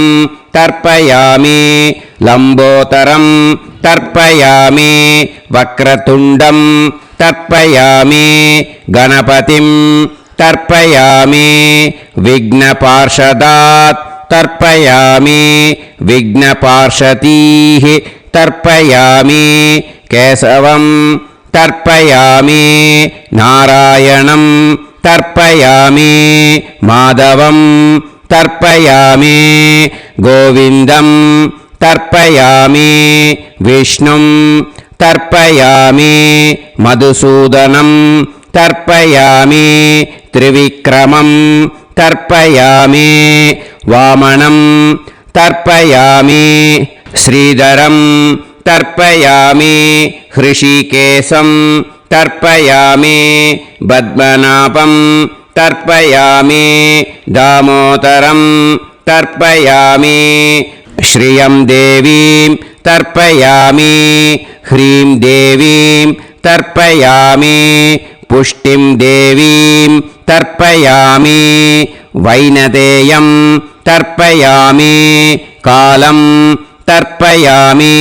तर्पयामि लम्बोदरं तर्पयामि वक्रतुण्डं तर्पयामि गणपतिं तर्पयामि विघ्नपार्षदात् तर्पयामि विघ्नपार्षदीः तर्पयामि केशवं तर्पयामि नारायणं तर्पयामि माधवं तर्पयामि गोविन्दं तर्पयामि विष्णुं तर्पयामि मधुसूदनं तर्पयामि त्रिविक्रमं तर्पयामि वामनं तर्पयामि श्रीधरं तर्पयामि हृषिकेशं तर्पयामि पद्मनाभं तर्पयामि दामोदरं तर्पयामि श्रियं देवीं तर्पयामि ह्रीं देवीं तर्पयामि पुष्टिं देवीं तर्पयामि वैनदेयं तर्पयामि कालं तर्पयामि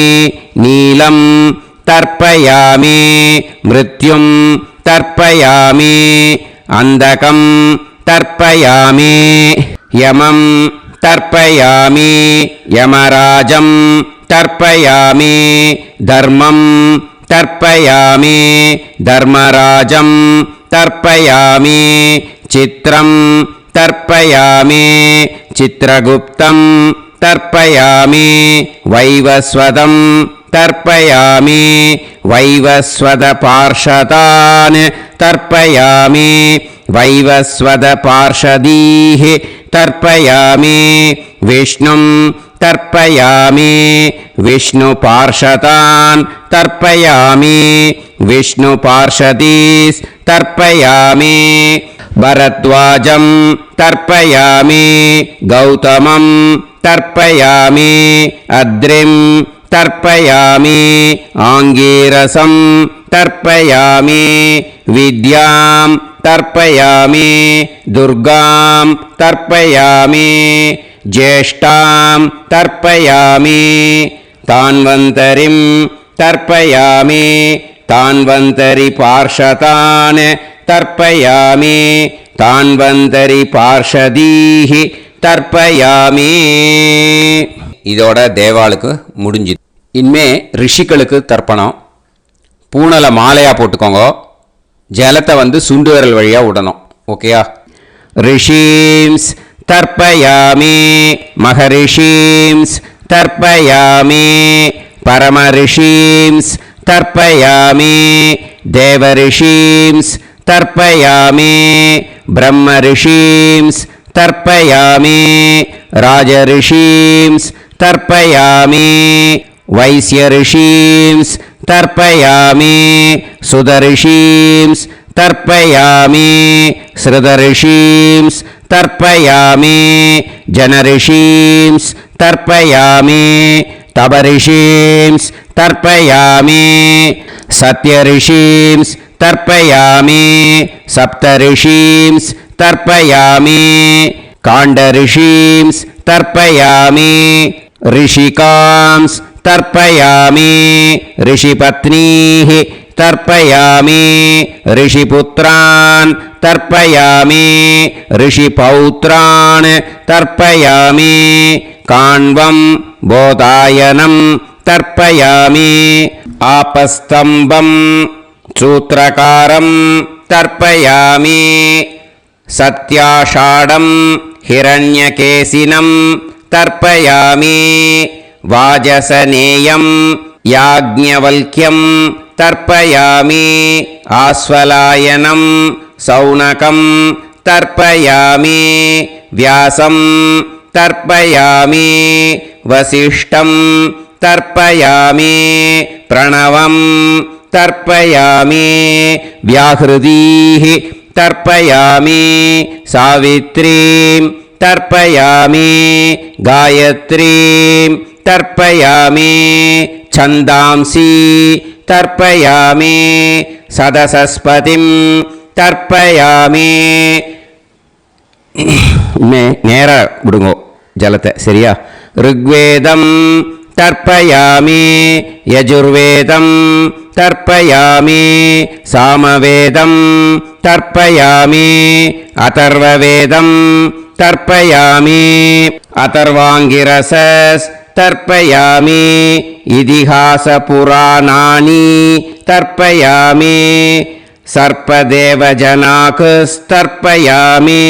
नीलं तर्पयामि मृत्युं तर्पयामि अन्धकं तर्पयामि यमं तर्पयामि यमराजं तर्पयामि धर्मं तर्पयामि धर्मराजं तर्पयामि चित्रं तर्पयामि चित्रगुप्तं तर्पयामि वैवस्वतं तर्पयामि वैवस्वतपार्षदान् तर्पयामि वैवस्वतपार्षदीः तर्पयामि विष्णुं तर्पयामि विष्णुपार्षदान् तर्पयामि विष्णुपार्षदीस् तर्पयामि भरद्वाजं तर्पयामि गौतमं तर्पयामि अद्रिं तर्पयामि आङ्गीरसं तर्पयामि विद्यां तर्पयामि दुर्गां तर्पयामि ज्येष्ठां तर्पयामि तान्वन्तरिं तर्पयामि तान्वन्तरिपार्षदान् तर्पयामि तान्वन्तरिपार्षदीः தர்ப்பயாமி. இதோட தேவாளுக்கு முடிஞ்சுது. இனிமே ரிஷிகளுக்கு தர்ப்பணம். பூனலை மாலையாக போட்டுக்கோங்க. ஜலத்தை சுண்டு விரல் வழியாக விடணும். ஓகேயா? ரிஷீம்ஸ் தர்ப்பயாமி, மகரிஷீம்ஸ் தர்ப்பயாமி, பரமரிஷீம்ஸ் தர்ப்பயாமி, தேவரிஷீம்ஸ் தர்ப்பயாமி, பிரம்மரிஷீம்ஸ் तर्पयामि, राजऋषींस् तर्पयामि, वैश्यऋषींस् तर्पयामि, सुदऋषींस् तर्पयामि, श्रुतऋषींस् तर्पयामि, जनऋषींस् तर्पयामि, तपऋषींस् तर्पयामि, सत्यऋषींस् तर्पयामि, सप्तऋषींस् तर्पयामि, काण्डऋषींस् तर्पयामि, ऋषिकांस् तर्पयामि ऋषिपत्नीः तर्पयामि ऋषिपुत्रान् तर्पयामि ऋषिपौत्रान् तर्पयामि काण्वं बोधायनं तर्पयामि आपस्तम्भं सूत्रकारं तर्पयामि सत्याषाढं हिरण्यकेशिनं तर्पयामि वाजसनेयं याज्ञवल्क्यं तर्पयामि आस्वलायनं सौनकं तर्पयामि व्यासं तर्पयामि वसिष्ठं तर्पयामि प्रणवं तर्पयामि व्याहृतीः तर्पयामि सावित्रीं तर्पयामि गायत्रीं तर्पयामि छन्दांसि तर्पयामि सदसस्पतिं तर्पयामि நேரா விடுங்கோ ஜலத்தை சரியா ऋग्वेदं तर्पयामि यजुर्वेदं तर्पयामि सामवेदं तर्पयामि अथर्ववेदं तर्पयामि अथर्वाङ्गिरसस् तर्पयामि इतिहासपुराणानि तर्पयामि सर्पदेवजनाकस्तर्पयामि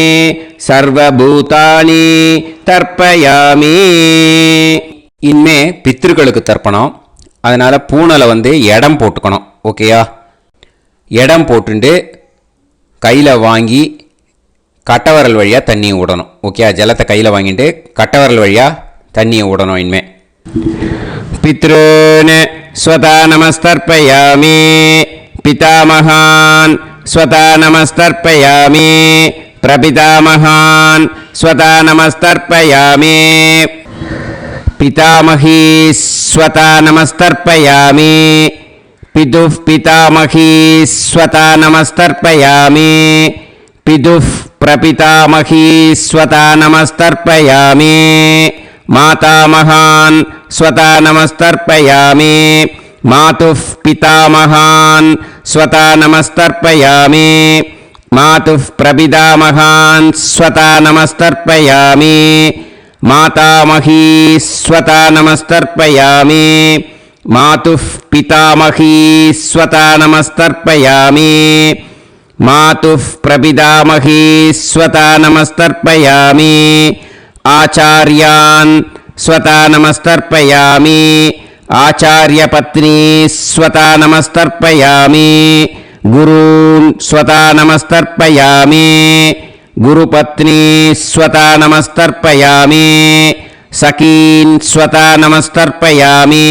सर्वभूतानि तर्पयामि இனிமே பித்ருக்களுக்கு தர்ப்பணம். அதனால் பூனலை இடம் போட்டுக்கணும். ஓகேயா? இடம் போட்டுண்டு கையில் வாங்கி கட்டவரல் வழியாக தண்ணியை விடணும். ஓகேயா? ஜலத்தை கையில் வாங்கிட்டு கட்டவரல் வழியாக தண்ணியை விடணும். இனிமே பித்ருன் ஸ்வதா நமஸ்தர்ப்பயாமி पितामहान् स्वता नमस्तर्पयामि प्रपितामहान् स्वता नमस्तर्पयामि पितामही स्वता नमस्तर्पयामि पितुः पितामही स्वता नमस्तर्पयामि पितुः प्रपितामही स्वता नमस्तर्पयामि मातामहान् स्वता नमस्तर्पयामि मातुः पितामहान् स्वता नमस्तर्पयामि मातुः प्रपितामहान् स्वता नमस्तर्पयामि मातामही स्वता नमस्तर्पयामि मातुः पितामही स्वता नमस्तर्पयामि मातुः प्रपितामही स्वता नमस्तर्पयामि आचार्यान् स्वता नमस्तर्पयामि आचार्यपत्नी स्वता नमस्तर्पयामि गुरून् स्वता नमस्तर्पयामि गुरुपत्नी स्वता नमस्तर्पयामि सखीन् स्वता नमस्तर्पयामि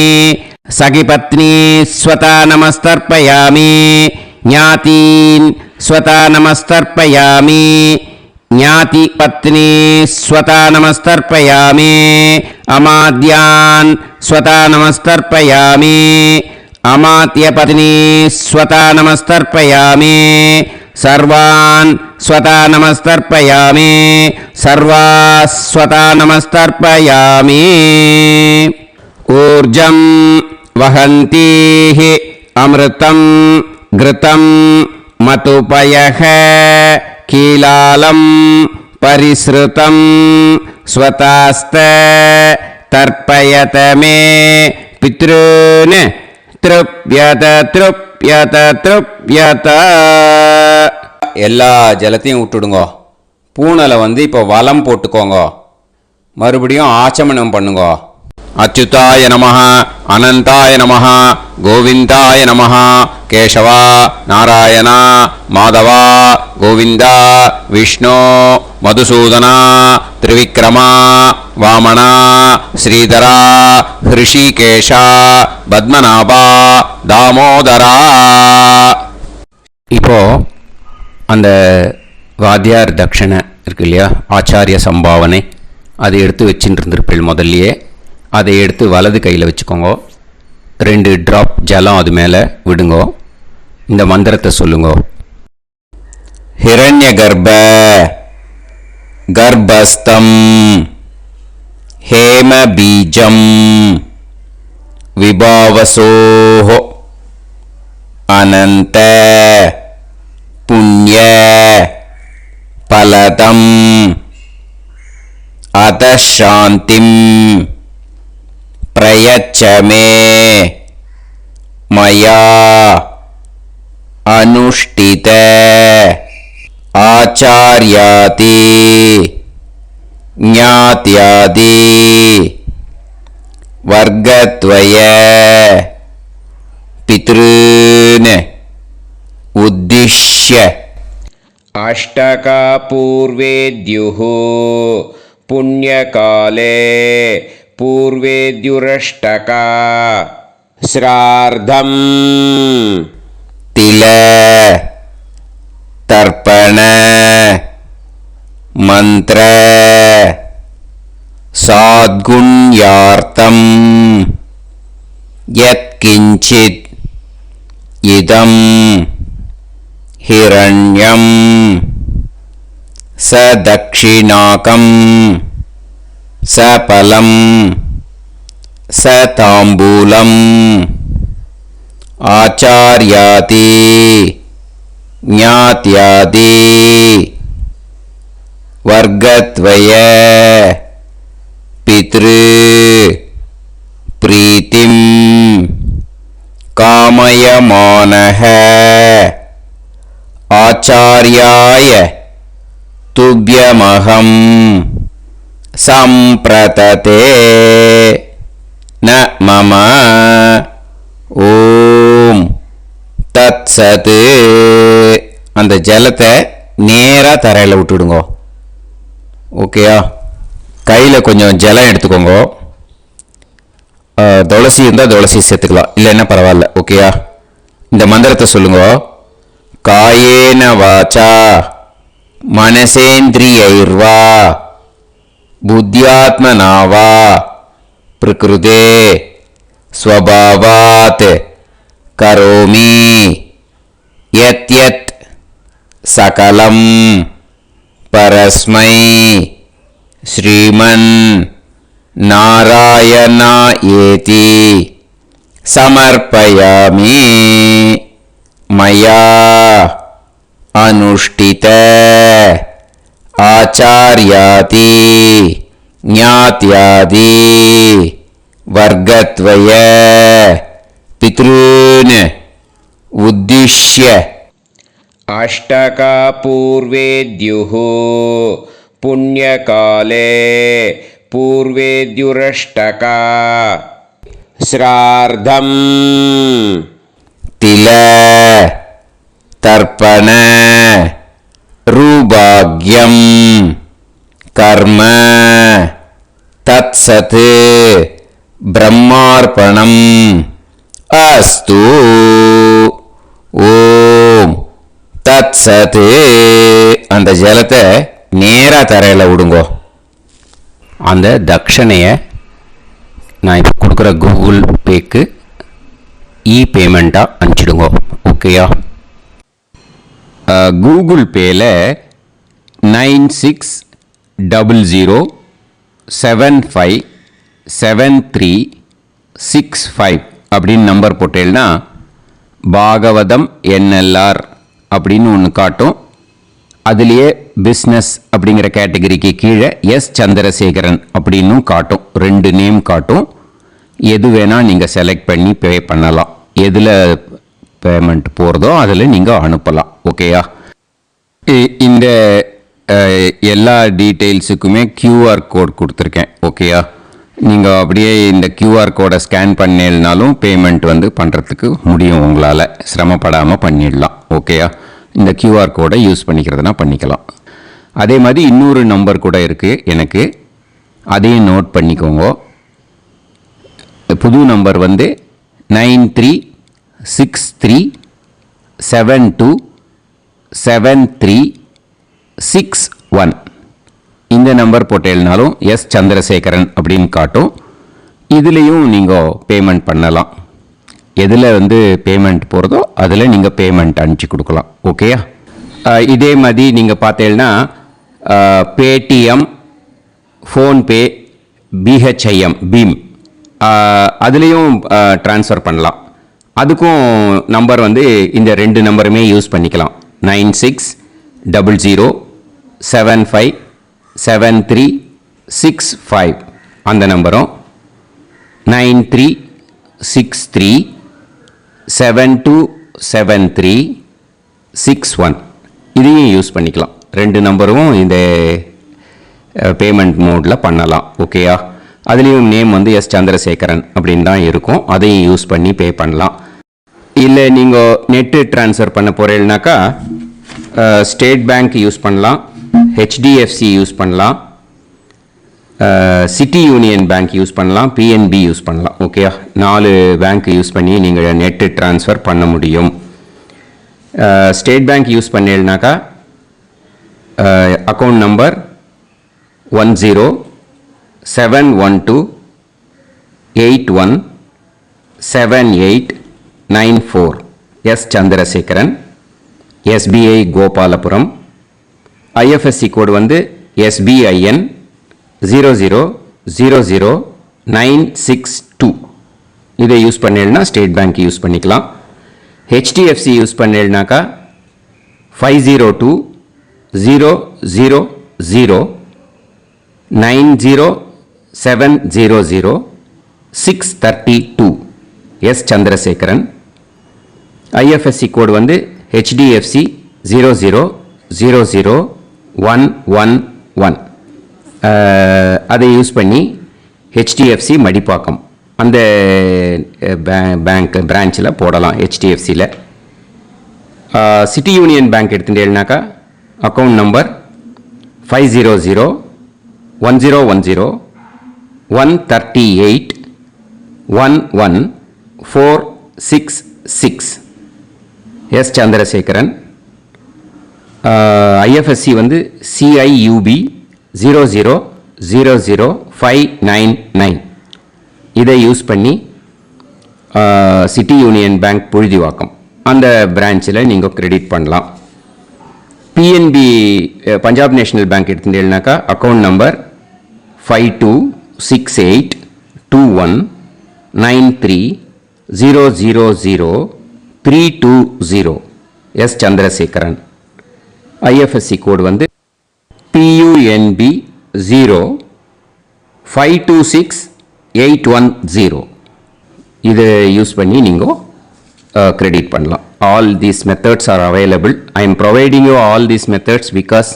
सखिपत्नी स्वता नमस्तर्पयामि ज्ञातीन् स्वता नमस्तर्पयामि ज्ञातिपत्नी स्वता नमस्तर्पयामि अमाद्यान् स्वता नमस्तर्पयामि अमात्यपत्नी स्वता नमस्तर्पयामि सर्वान् स्वता नमस्तर्पयामि सर्वाः स्वता नमस्तर्पयामि ऊर्जं वहन्तीः अमृतं घृतं मतुपयः कीलालं परिसृतं स्वतास्त तर्पयत मे पितॄन् तृप्यत तृप्यत तृप्यत எல்லா ஜலத்தையும் விட்டுடுங்கோ. பூனலை இப்போ வலம் போட்டுக்கோங்க. மறுபடியும் ஆச்சமனம் பண்ணுங்கோ. அச்சுதாய நமஹ அனந்தாய நமஹ கோவிந்தாய நமஹ கேசவா நாராயணா மாதவா கோவிந்தா விஷ்ணு மதுசூதனா திரிவிக்ரமா வாமனா ஸ்ரீதரா ஹிருஷிகேஷா பத்மநாபா தாமோதரா. இப்போ அந்த வாத்தியார் தட்சணை இருக்கு இல்லையா, ஆச்சாரிய சம்பாவனை, அதை எடுத்து வச்சுட்டு இருந்திருப்பேன் முதல்லையே. அதை எடுத்து வலது கையில் வச்சுக்கோங்க. 2 ட்ராப் ஜலம் அது மேலே விடுங்கோ. இந்த மந்திரத்தை சொல்லுங்கோ. ஹிரண்ய கர்ப்ப கர்ப்பஸ்தம் ஹேம பீஜம் विभावसोः अनन्त पुण्य फलदम् अतः शान्तिं प्रयच्छ मे मया अनुष्ठित आचार्यादि ज्ञात्यादि वर्गद्वय पितॄन् उद्दिश्य अष्टकापूर्वेद्युः पुण्यकाले पूर्वेद्युरष्टका श्रार्धम् तिल तर्पण मंत्र साद्गुण्यार्थम् यत्किंचित् इदं हिरण्यं सदक्षिणाकं सफलं सताम्बूलम् आचार्यादि ज्ञात्यादि वर्गद्वय पितृ प्रीतिं कामयमानः आचार्याय तुभ्यमहं सम्प्रतते न मम ஓம் தத் சத். அந்த ஜலத்தை நேராக தரையில் விட்டுடுங்க. ஓகேயா? கையில் கொஞ்சம் ஜலம் எடுத்துக்கோங்க. துளசி இருந்தால் துளசி சேர்த்துக்கலாம், இல்லைன்னா பரவாயில்ல. ஓகேயா? இந்த மந்திரத்தை சொல்லுங்க. காயேன வாச்சா மனசேந்திரியைர்வா புத்தியாத்மனாவா பிரகிருதே स्वभावात् करोमि यत् यत् सकलं परस्मै श्रीमन् नारायणायेति समर्पयामि मया अनुष्ठित आचार्यादि ज्ञात्यादि वर्गद्वय पितॄन् उद्दिश्य अष्टकापूर्वेद्युः पुण्यकाले पूर्वेद्युरष्टका श्रार्धम् तिल तर्पण रूभाग्यं कर्म तत्सत् ब्रह्मार्पणम् अस्तु. ஓம் தத் சத். அந்த ஜலத்தை நேராக தரையில் விடுங்கோ. அந்த தட்சணையை நான் இப்போ கொடுக்குற கூகுள் பேக்கு பேமெண்ட்டாக அனுப்பிச்சிடுங்க. ஓகேயா? கூகுள் பேயில் 9600757365 அப்படின்னு நம்பர் போட்டேன்னா பாகவதம் NLR அப்படின்னு ஒன்று காட்டும். அதுலேயே பிஸ்னஸ் அப்படிங்கிற கேட்டகரிக்கு கீழே எஸ் சந்திரசேகரன் அப்படின்னும் காட்டும். 2 நேம் காட்டும். எது வேணால் நீங்கள் செலக்ட் பண்ணி பே பண்ணலாம். எதில் பேமெண்ட் போகிறதோ அதில் நீங்கள் அனுப்பலாம். ஓகேயா? இந்த எல்லா டீட்டெயில்ஸுக்குமே QR கோட் கொடுத்துருக்கேன். ஓகேயா? நீங்கள் அப்படியே இந்த QR கோடை ஸ்கேன் பண்ணினாலும் பேமெண்ட் பண்ணுறதுக்கு முடியும். உங்களால் சிரமப்படாமல் பண்ணிடலாம். ஓகேயா? இந்த QR கோடை யூஸ் பண்ணிக்கிறதுனா பண்ணிக்கலாம். அதே மாதிரி இன்னொரு நம்பர் கூட இருக்குது எனக்கு, அதையும் நோட் பண்ணிக்கோங்க. புது நம்பர் 9363727361. இந்த நம்பர் போட்டேல்னாலும் எஸ் சந்திரசேகரன் அப்படின்னு காட்டும். இதுலேயும் நீங்கள் பேமெண்ட் பண்ணலாம். எதில் பேமெண்ட் போகிறதோ அதில் நீங்கள் பேமெண்ட் அனுப்பிச்சி கொடுக்கலாம். ஓகேயா? இதே மாதிரி நீங்கள் பார்த்தேன்னா பேடிஎம், ஃபோன்பே, BHIM பீம் அதுலேயும் ட்ரான்ஸ்ஃபர் பண்ணலாம். அதுக்கும் நம்பர் வந்து இந்த 2 நம்பருமே யூஸ் பண்ணிக்கலாம். 9600757365 அந்த நம்பரும் 9363727361 இதையும் யூஸ் பண்ணிக்கலாம். 2 நம்பரும் இந்த பேமெண்ட் மோடில் பண்ணலாம். ஓகேயா? அதுலேயும் நேம் வந்து எஸ் சந்திரசேகரன் அப்படின்னு தான் இருக்கும். அதையும் யூஸ் பண்ணி பே பண்ணலாம். இல்லை நீங்கள் நெட்டு ட்ரான்ஸ்ஃபர் பண்ண போகிறீங்கனாக்கா ஸ்டேட் பேங்க் யூஸ் பண்ணலாம், ஹெச்டிஎஃப்சி யூஸ் பண்ணலாம், சிட்டி யூனியன் பேங்க் யூஸ் பண்ணலாம், பிஎன்பி யூஸ் பண்ணலாம். ஓகேயா? 4 பேங்க் யூஸ் பண்ணி நீங்கள் நெட்டு ட்ரான்ஸ்ஃபர் பண்ண முடியும். ஸ்டேட் பேங்க் யூஸ் பண்ணீங்கனாக்கா account number 1071281789 S Chandrasekaran, SBI Gopalapuram. IFSC code வந்து SBIN 0000962. இதை யூஸ் பண்ணீங்கன்னா ஸ்டேட் பேங்க் யூஸ் பண்ணிக்கலாம். ஹெச்டிஎஃப்சி யூஸ் பண்ணீங்கனாக்கா 5020090700 எஸ் சந்திரசேகரன். ஐஎஃப்எஸ்சி கோடு வந்து HDFC 0000111. அதை யூஸ் பண்ணி HDFC மடிப்பாக்கம் அந்த பேங்க் பிரான்ச்சில் போடலாம். HDFCயில் சிட்டி யூனியன் பேங்க் எடுத்துட்டேன்னாக்கா account number 5001010381146 S Chandrasekaran. IFSC வந்து CIUB 0000599. இதை யூஸ் பண்ணி சிட்டி யூனியன் பேங்க் புழுதிவாக்கம் அந்த பிரான்ச்சில் நீங்கள் கிரெடிட் பண்ணலாம். பிஎன்பி பஞ்சாப் நேஷனல் பேங்க் எடுத்துட்டீங்கன்னாக்கா account number 52682193000320 S Chandrasekaran. IFSC code வந்து PUNB 0526810. இதை யூஸ் பண்ணி நீங்கள் credit பண்ணலாம். All these methods are available. I am providing you all these methods because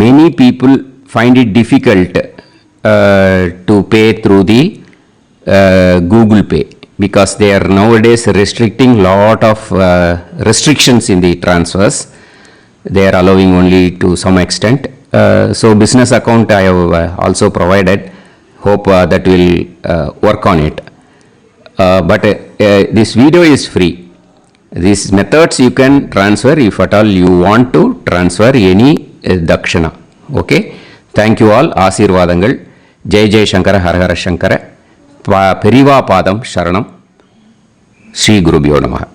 many people find it difficult to pay through the Google Pay because they are nowadays restricting lot of restrictions in the transfers. They are allowing only to some extent. So business account I have also provided. Hope that will work on it. But this video is free. These methods you can transfer if at all you want to transfer any dakshana. Okay. Thank you all. Aasirvadangal. Jai Jai Shankara Har Har Shankara. Periva Padam Sharanam. Sri Gurubhyo Namaha.